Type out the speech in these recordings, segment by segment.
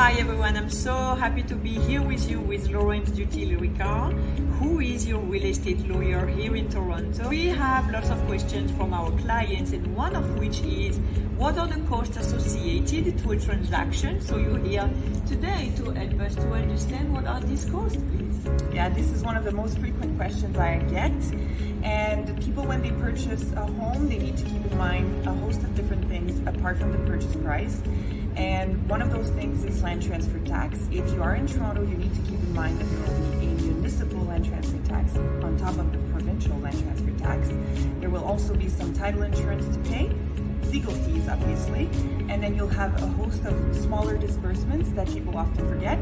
Hi everyone, I'm so happy to be here with you with Laurence Dutil-Ricard, who is your real estate lawyer here in Toronto. We have lots of questions from our clients, and one of which is, what are the costs associated to a transaction? So you're here today to help us to understand what are these costs, please. Yeah, this is one of the most frequent questions I get. And people, when they purchase a home, they need to keep in mind a host of different things apart from the purchase price. And one of those things is land transfer tax. If you are in Toronto, you need to keep in mind that there will be a municipal land transfer tax on top of the provincial land transfer tax. There will also be some title insurance to pay, legal fees obviously, and then you'll have a host of smaller disbursements that people often forget,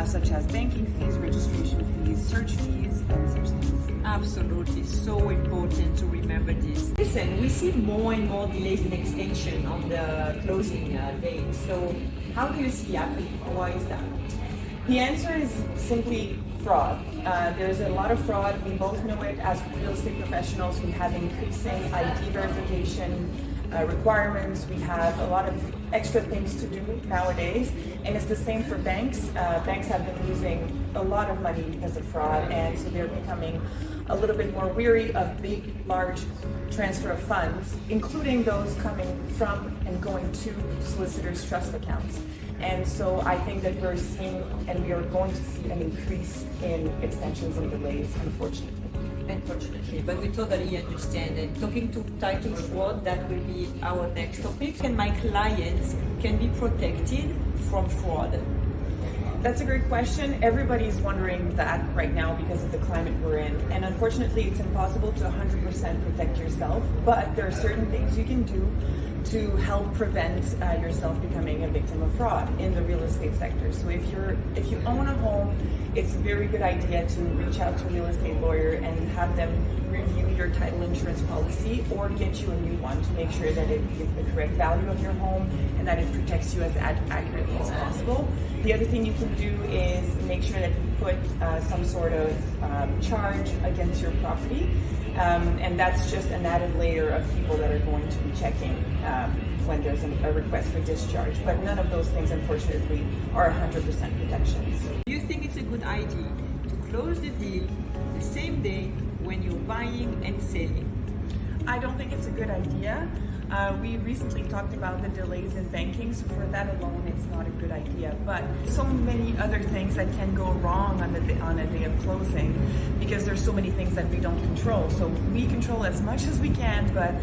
such as banking fees, registration fees, search fees, and such things. Absolutely, so important to remember this. Listen, we see more and more delays and extension on the closing date. So how do you see happening? Why is that? The answer is simply fraud. There's a lot of fraud. We both know it as real estate professionals. We have increasing ID verification requirements. We have a lot of extra things to do nowadays, and it's the same for banks. Banks have been losing a lot of money because of fraud, and so they're becoming a little bit more weary of big, large transfer of funds, including those coming from and going to solicitors' trust accounts. And so I think that we're seeing, and we are going to see, an increase in extensions and delays, unfortunately. Unfortunately, but we totally understand. And talking to title fraud, that will be our next topic. And my clients can be protected from fraud. That's a great question. Everybody's wondering that right now because of the climate we're in. And unfortunately, it's impossible to 100% protect yourself, but there are certain things you can do to help prevent yourself becoming a victim of fraud in the real estate sector. So if you own a home, it's a very good idea to reach out to a real estate lawyer and have them review your title insurance policy or get you a new one to make sure that it gives the correct value of your home and that it protects you as accurately as possible. The other thing you can do is make sure that you put some sort of charge against your property. And that's just an added layer of people that are going to be checking when there's a request for discharge. But none of those things, unfortunately, are 100% protection. Do you think it's a good idea to close the deal the same day when you're buying and selling? I don't think it's a good idea. We recently talked about the delays in banking, so for that alone, it's not a good idea. But so many other things that can go wrong on a day of closing, because there's so many things that we don't control. So we control as much as we can, but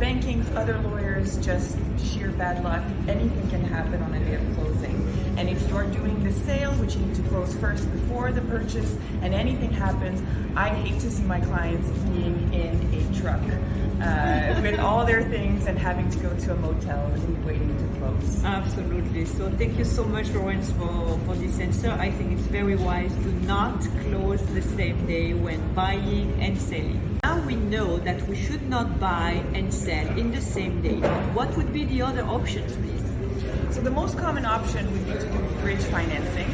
bankings, other lawyers, just sheer bad luck. Anything can happen on a day of closing. And if you're doing the sale, which you need to close first before the purchase, and anything happens, I hate to see my clients being in a truck with all their things and having to go to a motel and waiting to close. Absolutely. So thank you so much, Laurence, for this answer. I think it's very wise to not close the same day when buying and selling. Now we know that we should not buy and sell in the same day. What would be the other options, please? So the most common option would be to do bridge financing,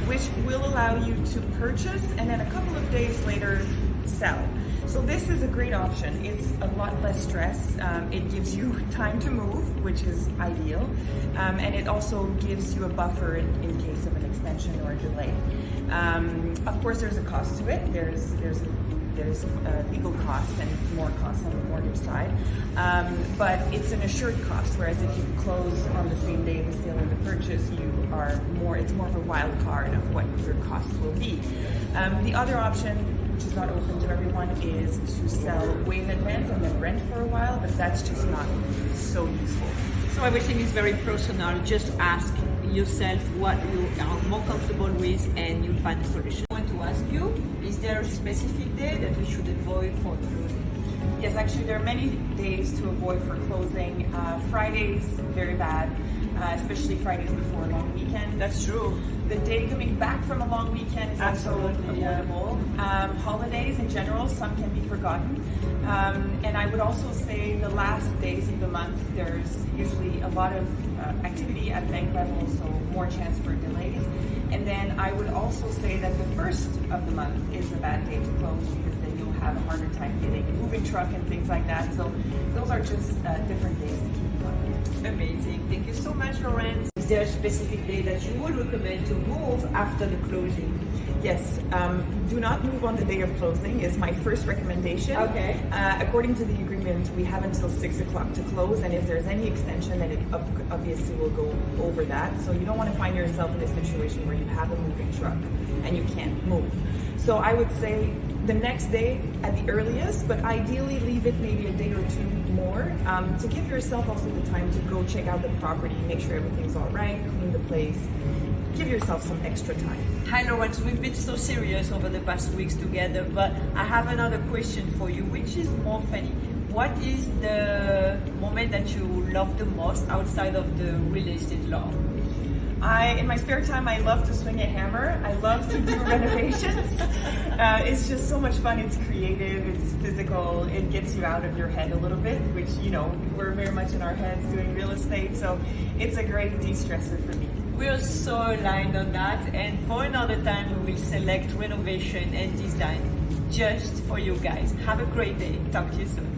which will allow you to purchase and then a couple of days later sell. So this is a great option. It's a lot less stress. It gives you time to move, which is ideal. And it also gives you a buffer in case of an extension or a delay. Of course, there's a cost to it. There's legal cost and more costs on the mortgage side. But it's an assured cost, whereas if you close on the same day of the sale or the purchase, it's more of a wild card of what your costs will be. The other option, which is not open to everyone, is to sell way in advance and then rent for a while, but that's just not so useful. So everything is very personal. Just ask yourself what you are more comfortable with and you'll find a solution. I want to ask you, is there a specific day that we should avoid for closing? Yes, actually there are many days to avoid for closing. Fridays, very bad, especially Fridays before a long weekend. That's true. The day coming back from a long weekend is also avoidable. Holidays in general, some can be forgotten. And I would also say the last days of the month, there's usually a lot of activity at bank level, so more chance for delays. And then I would also say that the first of the month is a bad day to close because then you'll have a harder time getting a moving truck and things like that. So those are just different days to keep in mind. Amazing. Thank you so much, Laurence. there a specific day that you would recommend to move after the closing? Yes, do not move on the day of closing is my first recommendation. Okay. According to the agreement, we have until 6 o'clock to close, and if there's any extension, then it obviously will go over that. So you don't want to find yourself in a situation where you have a moving truck and you can't move. So I would say the next day at the earliest, but ideally leave it maybe a day or two more to give yourself also the time to go check out the property, make sure everything's all right, clean the place. Give yourself some extra time. Hi Laurence, we've been so serious over the past weeks together, but I have another question for you, which is more funny. What is the moment that you love the most outside of the real estate law? In my spare time, I love to swing a hammer. I love to do renovations. It's just so much fun. It's creative, it's physical, it gets you out of your head a little bit, which, you know, we're very much in our heads doing real estate, so it's a great de-stressor for me. We're so aligned on that, and for another time we will select renovation and design just for you guys. Have a great day. Talk to you soon.